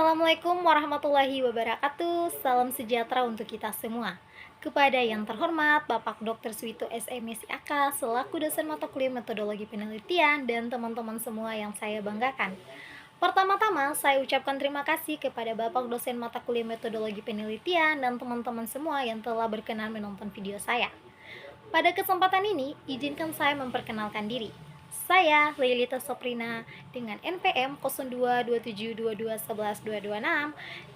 Assalamualaikum warahmatullahi wabarakatuh. Salam sejahtera untuk kita semua. Kepada yang terhormat Bapak Dr. Suwito SMSIAK selaku dosen mata kuliah metodologi penelitian dan teman-teman semua yang saya banggakan. Pertama-tama, saya ucapkan terima kasih kepada Bapak dosen mata kuliah metodologi penelitian dan teman-teman semua yang telah berkenan menonton video saya. Pada kesempatan ini, izinkan saya memperkenalkan diri. Saya Lilita Soprina dengan NPM 0227221126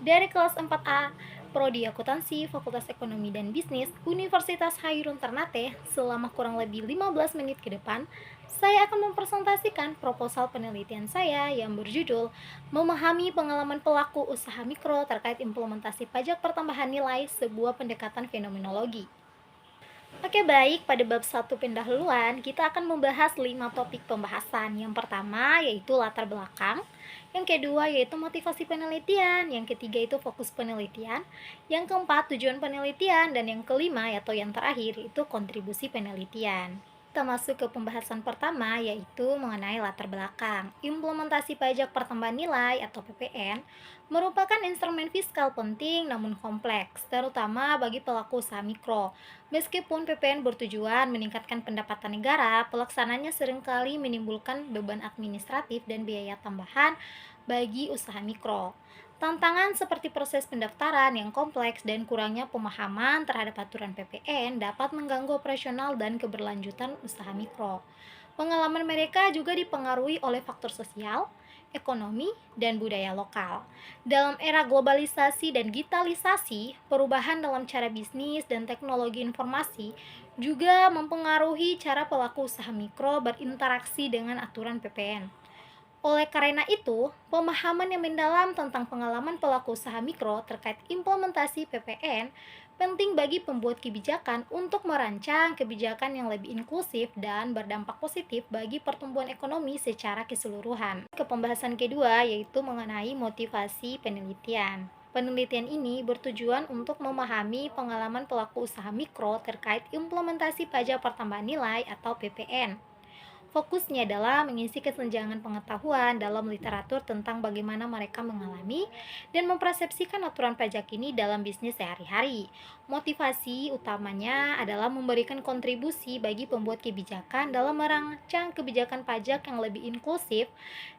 dari kelas 4A Prodi Akuntansi Fakultas Ekonomi dan Bisnis Universitas Hairun Ternate. Selama kurang lebih 15 menit ke depan, saya akan mempresentasikan proposal penelitian saya yang berjudul Memahami Pengalaman Pelaku Usaha Mikro Terkait Implementasi Pajak Pertambahan Nilai Sebuah Pendekatan Fenomenologi. Oke baik, pada bab 1 pendahuluan kita akan membahas 5 topik pembahasan. Yang pertama yaitu latar belakang, yang kedua yaitu motivasi penelitian, yang ketiga itu fokus penelitian, yang keempat tujuan penelitian, dan yang kelima atau yang terakhir itu kontribusi penelitian. Kita masuk ke pembahasan pertama yaitu mengenai latar belakang. Implementasi pajak pertambahan nilai atau PPN merupakan instrumen fiskal penting namun kompleks, terutama bagi pelaku usaha mikro. Meskipun PPN bertujuan meningkatkan pendapatan negara, pelaksananya seringkali menimbulkan beban administratif dan biaya tambahan bagi usaha mikro. Tantangan seperti proses pendaftaran yang kompleks dan kurangnya pemahaman terhadap aturan PPN dapat mengganggu operasional dan keberlanjutan usaha mikro. Pengalaman mereka juga dipengaruhi oleh faktor sosial, ekonomi, dan budaya lokal. Dalam era globalisasi dan digitalisasi, perubahan dalam cara bisnis dan teknologi informasi juga mempengaruhi cara pelaku usaha mikro berinteraksi dengan aturan PPN. Oleh karena itu, pemahaman yang mendalam tentang pengalaman pelaku usaha mikro terkait implementasi PPN penting bagi pembuat kebijakan untuk merancang kebijakan yang lebih inklusif dan berdampak positif bagi pertumbuhan ekonomi secara keseluruhan. Ke pembahasan kedua yaitu mengenai motivasi penelitian. Penelitian ini bertujuan untuk memahami pengalaman pelaku usaha mikro terkait implementasi pajak pertambahan nilai atau PPN. Fokusnya adalah mengisi kesenjangan pengetahuan dalam literatur tentang bagaimana mereka mengalami dan mempersepsikan aturan pajak ini dalam bisnis sehari-hari. Motivasi utamanya adalah memberikan kontribusi bagi pembuat kebijakan dalam merancang kebijakan pajak yang lebih inklusif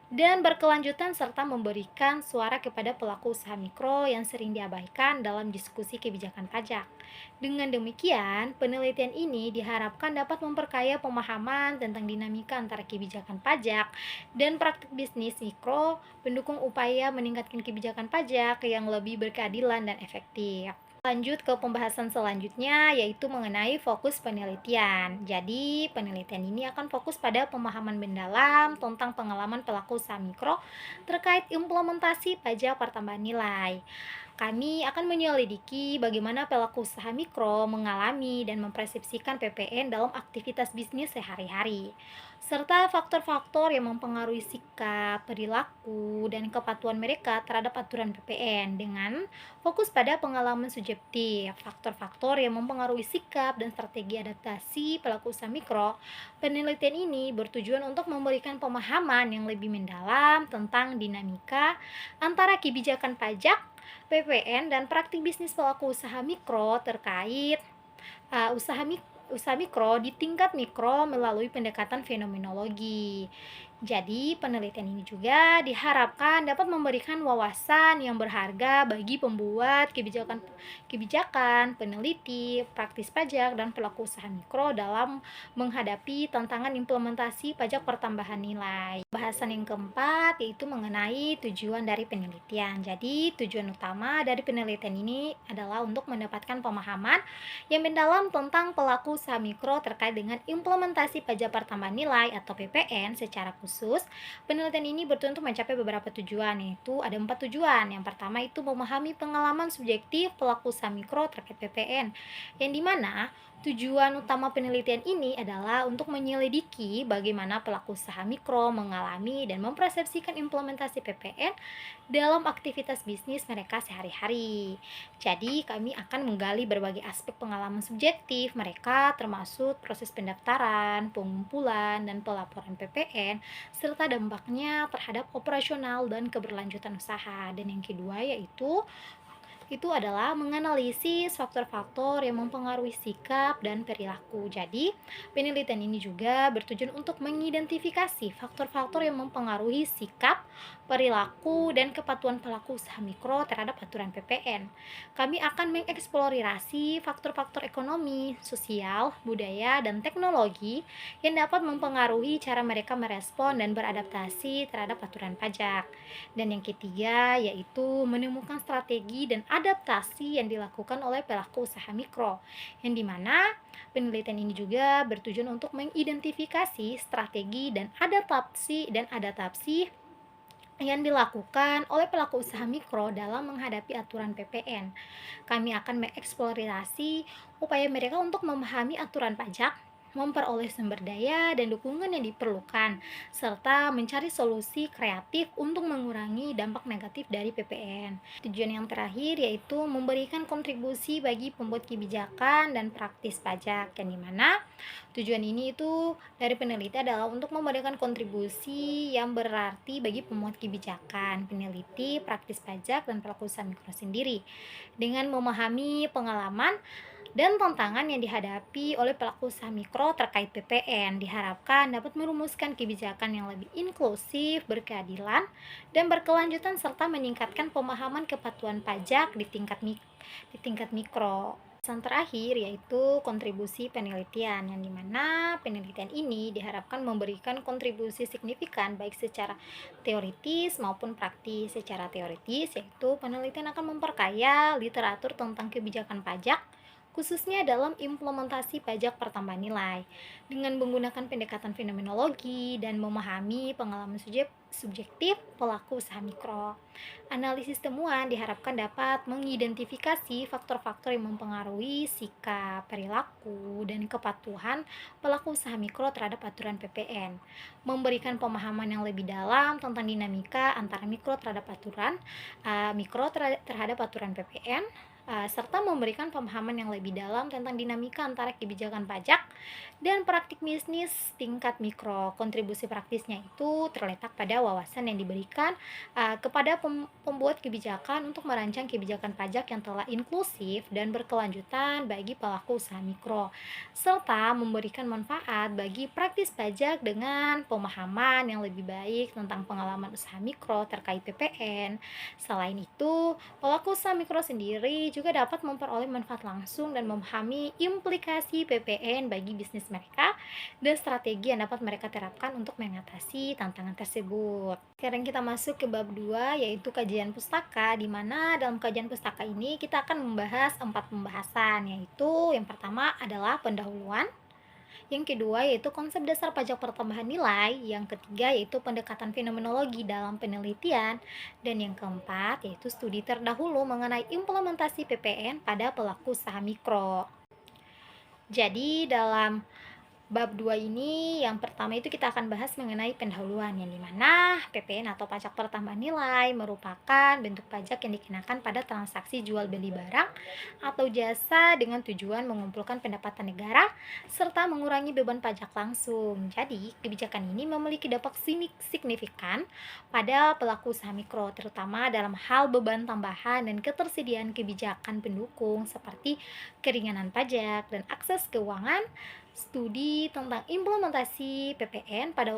dan berkelanjutan serta memberikan suara kepada pelaku usaha mikro yang sering diabaikan dalam diskusi kebijakan pajak. Dengan demikian, penelitian ini diharapkan dapat memperkaya pemahaman tentang dinamika antara kebijakan pajak dan praktik bisnis mikro, pendukung upaya meningkatkan kebijakan pajak yang lebih berkeadilan dan efektif. Lanjut ke pembahasan selanjutnya yaitu mengenai fokus penelitian. Jadi, penelitian ini akan fokus pada pemahaman mendalam tentang pengalaman pelaku usaha mikro terkait implementasi pajak pertambahan nilai. Kami akan menyelidiki bagaimana pelaku usaha mikro mengalami dan mempersepsikan PPN dalam aktivitas bisnis sehari-hari, serta faktor-faktor yang mempengaruhi sikap, perilaku, dan kepatuhan mereka terhadap aturan PPN dengan fokus pada pengalaman subjektif, faktor-faktor yang mempengaruhi sikap dan strategi adaptasi pelaku usaha mikro. Penelitian ini bertujuan untuk memberikan pemahaman yang lebih mendalam tentang dinamika antara kebijakan pajak, PPN, dan praktik bisnis pelaku usaha mikro terkait usaha mikro di tingkat mikro melalui pendekatan fenomenologi. Jadi, penelitian ini juga diharapkan dapat memberikan wawasan yang berharga bagi pembuat kebijakan, peneliti, praktis pajak, dan pelaku usaha mikro dalam menghadapi tantangan implementasi pajak pertambahan nilai. Bahasan yang keempat yaitu mengenai tujuan dari penelitian. Jadi, tujuan utama dari penelitian ini adalah untuk mendapatkan pemahaman yang mendalam tentang pelaku usaha mikro terkait dengan implementasi pajak pertambahan nilai atau PPN secara khusus. Penelitian ini bertujuan untuk mencapai beberapa tujuan, yaitu ada 4 tujuan. Yang pertama itu memahami pengalaman subjektif pelaku usaha mikro terkait PPN, yang dimana Tujuan utama penelitian ini adalah untuk menyelidiki bagaimana pelaku usaha mikro mengalami dan mempersepsikan implementasi PPN dalam aktivitas bisnis mereka sehari-hari. Jadi, kami akan menggali berbagai aspek pengalaman subjektif mereka, termasuk proses pendaftaran, pengumpulan, dan pelaporan PPN, serta dampaknya terhadap operasional dan keberlanjutan usaha. Dan yang kedua yaitu itu adalah menganalisis faktor-faktor yang mempengaruhi sikap dan perilaku. Jadi, penelitian ini juga bertujuan untuk mengidentifikasi faktor-faktor yang mempengaruhi sikap, perilaku, dan kepatuhan pelaku usaha mikro terhadap aturan PPN. Kami akan mengeksplorasi faktor-faktor ekonomi, sosial, budaya, dan teknologi yang dapat mempengaruhi cara mereka merespon dan beradaptasi terhadap aturan pajak. Dan yang ketiga yaitu menemukan strategi dan adaptasi yang dilakukan oleh pelaku usaha mikro, yang dimana penelitian ini juga bertujuan untuk mengidentifikasi strategi dan adaptasi yang dilakukan oleh pelaku usaha mikro dalam menghadapi aturan PPN. Kami akan mengeksplorasi upaya mereka untuk memahami aturan pajak, memperoleh sumber daya dan dukungan yang diperlukan, serta mencari solusi kreatif untuk mengurangi dampak negatif dari PPN. Tujuan yang terakhir yaitu memberikan kontribusi bagi pembuat kebijakan dan praktis pajak, yang dimana tujuan ini itu dari peneliti adalah untuk memberikan kontribusi yang berarti bagi pembuat kebijakan, peneliti, praktis pajak, dan pelaku usaha mikro sendiri. Dengan memahami pengalaman dan tantangan yang dihadapi oleh pelaku usaha mikro terkait PPN, diharapkan dapat merumuskan kebijakan yang lebih inklusif, berkeadilan, dan berkelanjutan serta meningkatkan pemahaman kepatuhan pajak di tingkat mikro. Pesan terakhir yaitu kontribusi penelitian, yang dimana penelitian ini diharapkan memberikan kontribusi signifikan baik secara teoritis maupun praktis. Secara teoritis yaitu penelitian akan memperkaya literatur tentang kebijakan pajak, khususnya dalam implementasi pajak pertambahan nilai, dengan menggunakan pendekatan fenomenologi dan memahami pengalaman subjektif pelaku usaha mikro. Analisis temuan diharapkan dapat mengidentifikasi faktor-faktor yang mempengaruhi sikap, perilaku, dan kepatuhan pelaku usaha mikro terhadap aturan PPN, memberikan pemahaman yang lebih dalam tentang dinamika antara mikro terhadap aturan PPN, serta memberikan pemahaman yang lebih dalam tentang dinamika antara kebijakan pajak dan praktik bisnis tingkat mikro. Kontribusi praktisnya itu terletak pada wawasan yang diberikan kepada pembuat kebijakan untuk merancang kebijakan pajak yang telah inklusif dan berkelanjutan bagi pelaku usaha mikro, serta memberikan manfaat bagi praktis pajak dengan pemahaman yang lebih baik tentang pengalaman usaha mikro terkait PPN. Selain itu, pelaku usaha mikro sendiri juga dapat memperoleh manfaat langsung dan memahami implikasi PPN bagi bisnis mereka dan strategi yang dapat mereka terapkan untuk mengatasi tantangan tersebut. Sekarang kita masuk ke bab 2 yaitu kajian pustaka, di mana dalam kajian pustaka ini kita akan membahas 4 pembahasan, yaitu yang pertama adalah pendahuluan, yang kedua yaitu konsep dasar pajak pertambahan nilai, yang ketiga yaitu pendekatan fenomenologi dalam penelitian, dan yang keempat yaitu studi terdahulu mengenai implementasi PPN pada pelaku usaha mikro. Jadi dalam bab 2 ini, yang pertama itu kita akan bahas mengenai pendahuluan, yang dimana PPN atau pajak pertambahan nilai merupakan bentuk pajak yang dikenakan pada transaksi jual beli barang atau jasa dengan tujuan mengumpulkan pendapatan negara serta mengurangi beban pajak langsung. Jadi, kebijakan ini memiliki dampak signifikan pada pelaku usaha mikro, terutama dalam hal beban tambahan dan ketersediaan kebijakan pendukung seperti keringanan pajak dan akses keuangan. Studi tentang implementasi PPN pada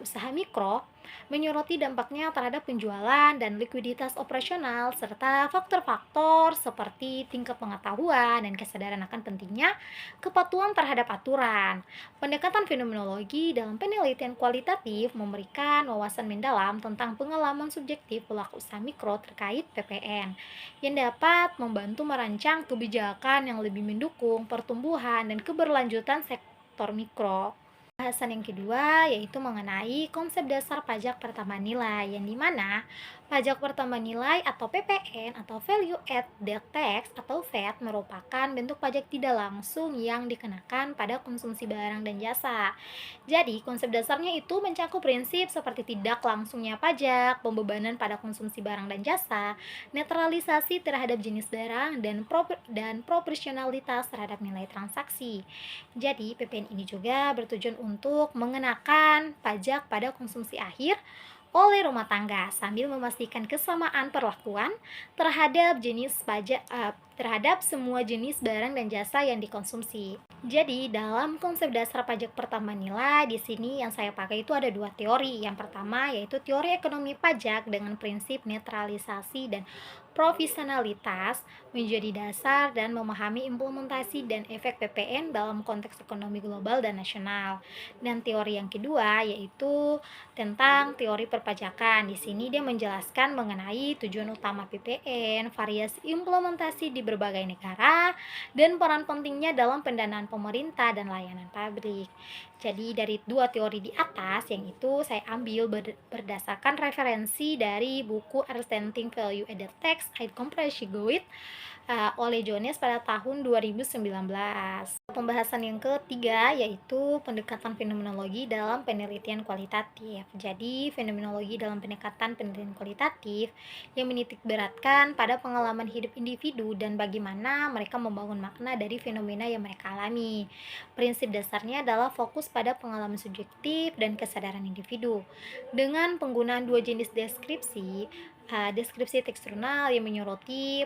usaha mikro menyoroti dampaknya terhadap penjualan dan likuiditas operasional, serta faktor-faktor seperti tingkat pengetahuan dan kesadaran akan pentingnya kepatuhan terhadap aturan. Pendekatan fenomenologi dalam penelitian kualitatif memberikan wawasan mendalam tentang pengalaman subjektif pelaku usaha mikro terkait PPN, yang dapat membantu merancang kebijakan yang lebih mendukung pertumbuhan dan keberlanjutan sektor mikro. Bahasan yang kedua yaitu mengenai konsep dasar pajak pertambahan nilai, yang dimana pajak pertambahan nilai atau PPN atau Value Added Tax atau VAT merupakan bentuk pajak tidak langsung yang dikenakan pada konsumsi barang dan jasa. Jadi konsep dasarnya itu mencakup prinsip seperti tidak langsungnya pajak, pembebanan pada konsumsi barang dan jasa, netralisasi terhadap jenis barang, dan proporsionalitas terhadap nilai transaksi. Jadi, PPN ini juga bertujuan untuk mengenakan pajak pada konsumsi akhir oleh rumah tangga sambil memastikan kesamaan perlakuan terhadap semua jenis barang dan jasa yang dikonsumsi. Jadi, dalam konsep dasar pajak pertambahan nilai, di sini yang saya pakai itu ada dua teori. Yang pertama yaitu teori ekonomi pajak dengan prinsip netralisasi dan profesionalitas menjadi dasar dan memahami implementasi dan efek PPN dalam konteks ekonomi global dan nasional. Dan teori yang kedua yaitu tentang teori perpajakan. Di sini dia menjelaskan mengenai tujuan utama PPN, variasi implementasi di berbagai negara, dan peran pentingnya dalam pendanaan pemerintah dan layanan publik. Jadi dari dua teori di atas yang itu saya ambil berdasarkan referensi dari buku Understanding Value Added Tax and Comparison Guide oleh Jones pada tahun 2019. Pembahasan yang ketiga yaitu pendekatan fenomenologi dalam penelitian kualitatif. Jadi, fenomenologi dalam pendekatan penelitian kualitatif yang menitik beratkan pada pengalaman hidup individu dan bagaimana mereka membangun makna dari fenomena yang mereka alami. Prinsip dasarnya adalah fokus pada pengalaman subjektif dan kesadaran individu. Dengan penggunaan dua jenis deskripsi tekstural yang menyoroti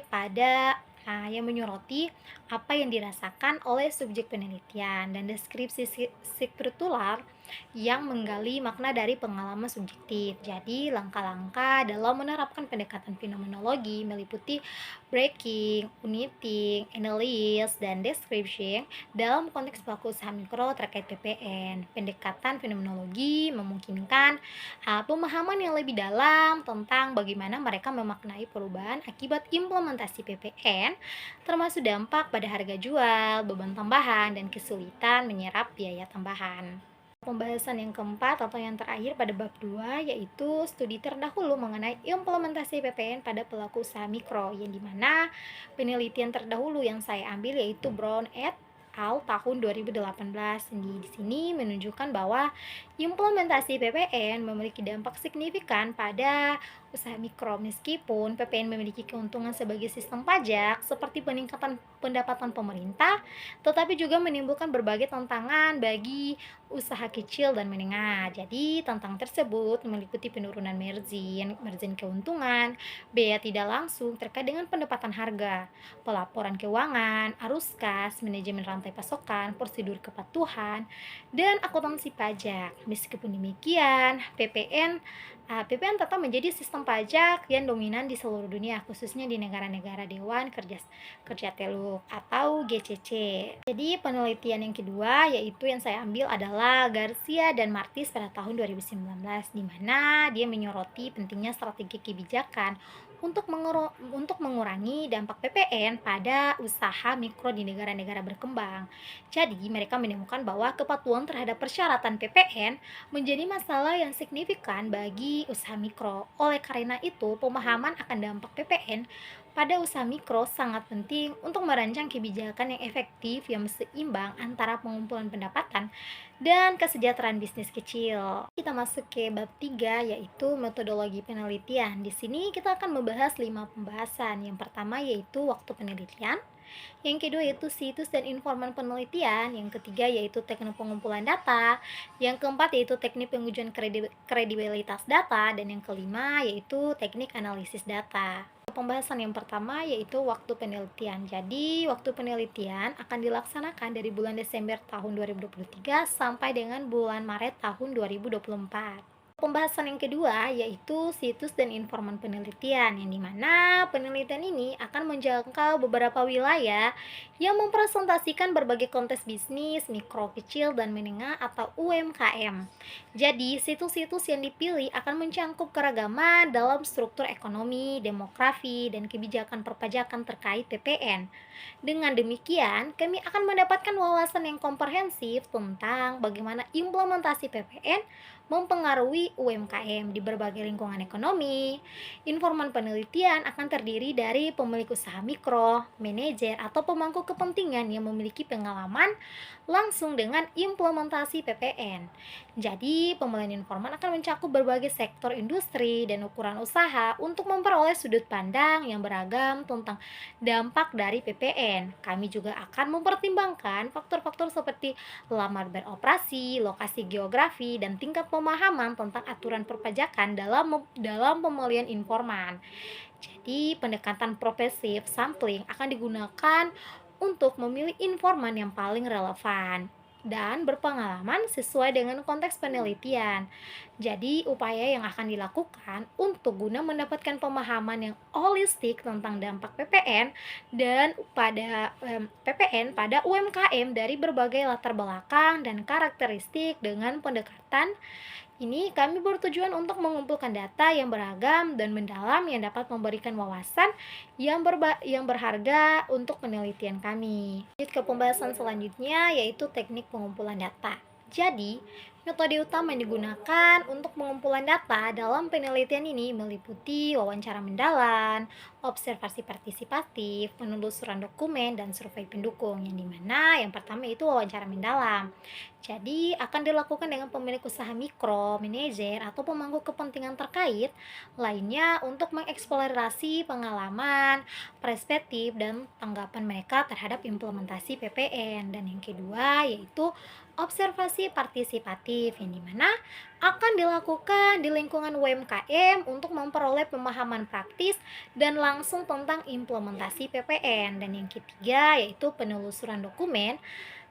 apa yang dirasakan oleh subjek penelitian, dan deskripsi struktural yang menggali makna dari pengalaman subjektif. Jadi, langkah-langkah dalam menerapkan pendekatan fenomenologi meliputi breaking, uniting, analysis, dan description dalam konteks pelaku usaha mikro terkait PPN. Pendekatan fenomenologi memungkinkan pemahaman yang lebih dalam tentang bagaimana mereka memaknai perubahan akibat implementasi PPN, termasuk dampak pada harga jual, beban tambahan, dan kesulitan menyerap biaya tambahan. Pembahasan yang keempat atau yang terakhir pada bab 2 yaitu studi terdahulu mengenai implementasi PPN pada pelaku usaha mikro, yang dimana penelitian terdahulu yang saya ambil yaitu Brown et al. Tahun 2018. Di sini menunjukkan bahwa implementasi PPN memiliki dampak signifikan pada usaha mikro. Meskipun PPN memiliki keuntungan sebagai sistem pajak seperti peningkatan pendapatan pemerintah, tetapi juga menimbulkan berbagai tantangan bagi usaha kecil dan menengah. Jadi, tantangan tersebut meliputi penurunan margin keuntungan, biaya tidak langsung terkait dengan pendapatan harga, pelaporan keuangan, arus kas, manajemen rantai pasokan, prosedur kepatuhan, dan akuntansi pajak. Meskipun demikian, PPN tetap menjadi sistem pajak yang dominan di seluruh dunia, khususnya di negara-negara Dewan Kerja Teluk atau GCC. Jadi penelitian yang kedua yaitu yang saya ambil adalah Garcia dan Martis pada tahun 2019, di mana dia menyoroti pentingnya strategi kebijakan untuk mengurangi dampak PPN pada usaha mikro di negara-negara berkembang. Jadi, mereka menemukan bahwa kepatuhan terhadap persyaratan PPN menjadi masalah yang signifikan bagi usaha mikro. Oleh karena itu, pemahaman akan dampak PPN pada usaha mikro sangat penting untuk merancang kebijakan yang efektif yang seimbang antara pengumpulan pendapatan dan kesejahteraan bisnis kecil. Kita masuk ke bab 3 yaitu metodologi penelitian. Di sini kita akan membahas 5 pembahasan. Yang pertama yaitu waktu penelitian, yang kedua yaitu situs dan informan penelitian, yang ketiga yaitu teknik pengumpulan data, yang keempat yaitu teknik pengujian kredibilitas data, dan yang kelima yaitu teknik analisis data. Pembahasan yang pertama yaitu waktu penelitian. Jadi, waktu penelitian akan dilaksanakan dari bulan Desember tahun 2023 sampai dengan bulan Maret tahun 2024. pembahasan yang kedua, yaitu situs dan informan penelitian, yang dimana penelitian ini akan menjangkau beberapa wilayah yang mempresentasikan berbagai konteks bisnis, mikro, kecil, dan menengah atau UMKM. Jadi, situs-situs yang dipilih akan mencangkup keragaman dalam struktur ekonomi, demografi, dan kebijakan perpajakan terkait PPN. Dengan demikian, kami akan mendapatkan wawasan yang komprehensif tentang bagaimana implementasi PPN mempengaruhi UMKM di berbagai lingkungan ekonomi. Informan penelitian akan terdiri dari pemilik usaha mikro, manajer, atau pemangku kepentingan yang memiliki pengalaman langsung dengan implementasi PPN. Jadi, pemilihan informan akan mencakup berbagai sektor industri dan ukuran usaha untuk memperoleh sudut pandang yang beragam tentang dampak dari PPN. Kami juga akan mempertimbangkan faktor-faktor seperti lamar beroperasi, lokasi geografi, dan tingkat pemahaman tentang aturan perpajakan dalam pemilihan informan. Jadi, pendekatan progresif sampling akan digunakan untuk memilih informan yang paling relevan dan berpengalaman sesuai dengan konteks penelitian. Jadi, upaya yang akan dilakukan untuk guna mendapatkan pemahaman yang holistik tentang dampak PPN dan PPN pada UMKM dari berbagai latar belakang dan karakteristik. Dengan pendekatan ini, kami bertujuan untuk mengumpulkan data yang beragam dan mendalam yang dapat memberikan wawasan yang berharga untuk penelitian kami. Lanjut ke pembahasan selanjutnya, yaitu teknik pengumpulan data. Jadi, metode utama yang digunakan untuk pengumpulan data dalam penelitian ini meliputi wawancara mendalam, observasi partisipatif, penelusuran dokumen, dan survei pendukung, yang dimana yang pertama itu wawancara mendalam. Jadi, akan dilakukan dengan pemilik usaha mikro, manajer, atau pemangku kepentingan terkait lainnya untuk mengeksplorasi pengalaman, perspektif, dan tanggapan mereka terhadap implementasi PPN. Dan yang kedua yaitu observasi partisipatif, yang dimana akan dilakukan di lingkungan UMKM untuk memperoleh pemahaman praktis dan langsung tentang implementasi PPN. Dan yang ketiga yaitu penelusuran dokumen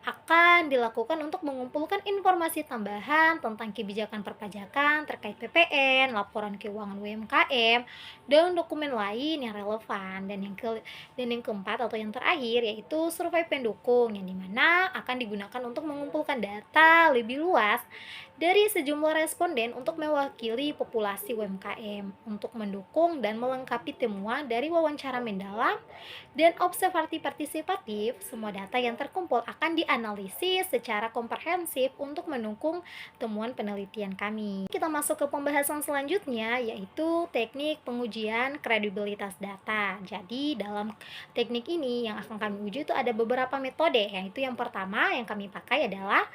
akan dilakukan untuk mengumpulkan informasi tambahan tentang kebijakan perpajakan terkait PPN, laporan keuangan UMKM, dan dokumen lain yang relevan. Dan yang keempat atau yang terakhir yaitu survei pendukung, yang dimana akan digunakan untuk mengumpulkan data lebih luas dari sejumlah responden untuk mewakili populasi UMKM untuk mendukung dan melengkapi temuan dari wawancara mendalam dan observasi partisipatif. Semua data yang terkumpul akan dianalisis secara komprehensif untuk mendukung temuan penelitian kami. Kita masuk ke pembahasan selanjutnya, yaitu teknik pengujian kredibilitas data. Jadi, dalam teknik ini yang akan kami uji itu ada beberapa metode, yaitu yang pertama yang kami pakai adalah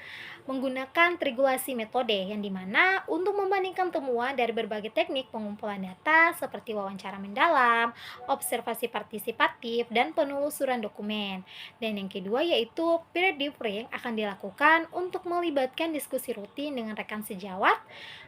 menggunakan triangulasi metode, yang dimana untuk membandingkan temuan dari berbagai teknik pengumpulan data seperti wawancara mendalam, observasi partisipatif, dan penelusuran dokumen. Dan yang kedua yaitu peer differing akan dilakukan untuk melibatkan diskusi rutin dengan rekan sejawat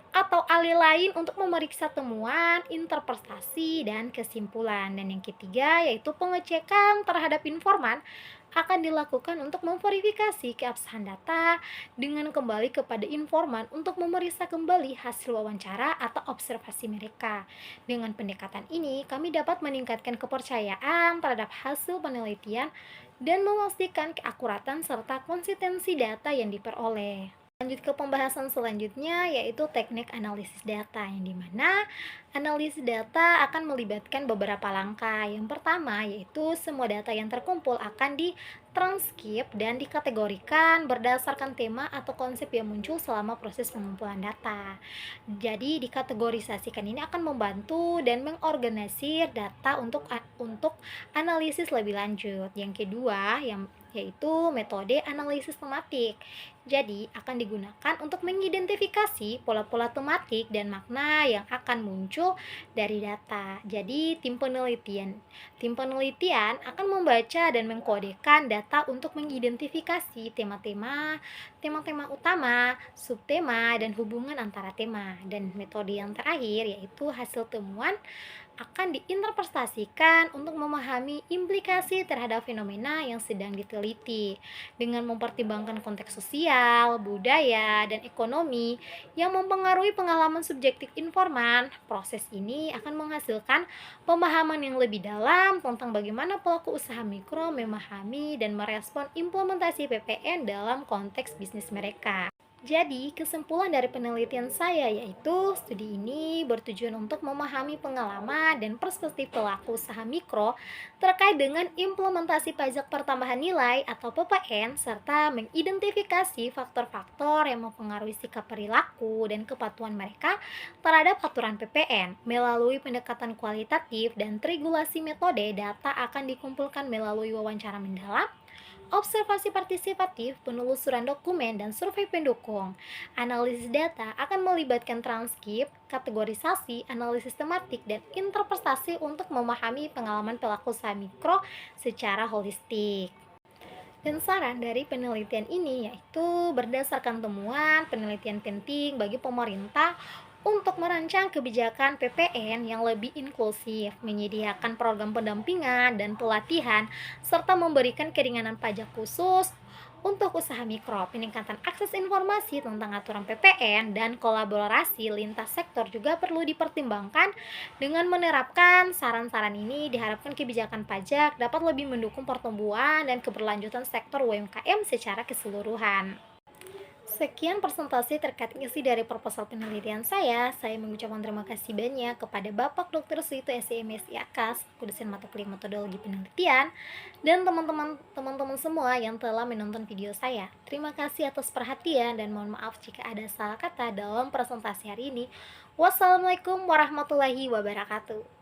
atau ahli lain untuk memeriksa temuan, interpretasi, dan kesimpulan. Dan yang ketiga yaitu pengecekan terhadap informan akan dilakukan untuk memverifikasi keabsahan data dengan kembali kepada informan untuk memeriksa kembali hasil wawancara atau observasi mereka. Dengan pendekatan ini, kami dapat meningkatkan kepercayaan terhadap hasil penelitian dan memastikan keakuratan serta konsistensi data yang diperoleh. Lanjut ke pembahasan selanjutnya yaitu teknik analisis data, yang dimana analisis data akan melibatkan beberapa langkah. Yang pertama yaitu semua data yang terkumpul akan ditranskrip dan dikategorikan berdasarkan tema atau konsep yang muncul selama proses pengumpulan data. Jadi dikategorisasikan ini akan membantu dan mengorganisir data untuk analisis lebih lanjut. Yang kedua yaitu metode analisis tematik. Jadi, akan digunakan untuk mengidentifikasi pola-pola tematik dan makna yang akan muncul dari data. Jadi, tim penelitian akan membaca dan mengkodekan data untuk mengidentifikasi tema-tema utama, subtema, dan hubungan antara tema. Dan metode yang terakhir yaitu hasil temuan akan diinterpretasikan untuk memahami implikasi terhadap fenomena yang sedang diteliti dengan mempertimbangkan konteks sosial, budaya, dan ekonomi yang mempengaruhi pengalaman subjektif informan. Proses ini akan menghasilkan pemahaman yang lebih dalam tentang bagaimana pelaku usaha mikro memahami dan merespon implementasi PPN dalam konteks bisnis mereka. Jadi, kesimpulan dari penelitian saya yaitu studi ini bertujuan untuk memahami pengalaman dan perspektif pelaku usaha mikro terkait dengan implementasi pajak pertambahan nilai atau PPN serta mengidentifikasi faktor-faktor yang mempengaruhi sikap perilaku dan kepatuhan mereka terhadap aturan PPN. Melalui pendekatan kualitatif dan regulasi metode, data akan dikumpulkan melalui wawancara mendalam, observasi partisipatif, penelusuran dokumen, dan survei pendukung. Analisis data akan melibatkan transkrip, kategorisasi, analisis tematik, dan interpretasi untuk memahami pengalaman pelaku usaha mikro secara holistik. Dan saran dari penelitian ini yaitu berdasarkan temuan penelitian penting bagi pemerintah untuk merancang kebijakan PPN yang lebih inklusif, menyediakan program pendampingan dan pelatihan, serta memberikan keringanan pajak khusus untuk usaha mikro. Peningkatan akses informasi tentang aturan PPN dan kolaborasi lintas sektor juga perlu dipertimbangkan. Dengan menerapkan saran-saran ini, diharapkan kebijakan pajak dapat lebih mendukung pertumbuhan dan keberlanjutan sektor UMKM secara keseluruhan. Sekian presentasi terkait isi dari proposal penelitian saya. Saya mengucapkan terima kasih banyak kepada Bapak Dr. Suito SMSI Akas, dosen mata kuliah metodologi penelitian, dan teman-teman semua yang telah menonton video saya. Terima kasih atas perhatian dan mohon maaf jika ada salah kata dalam presentasi hari ini. Wassalamualaikum warahmatullahi wabarakatuh.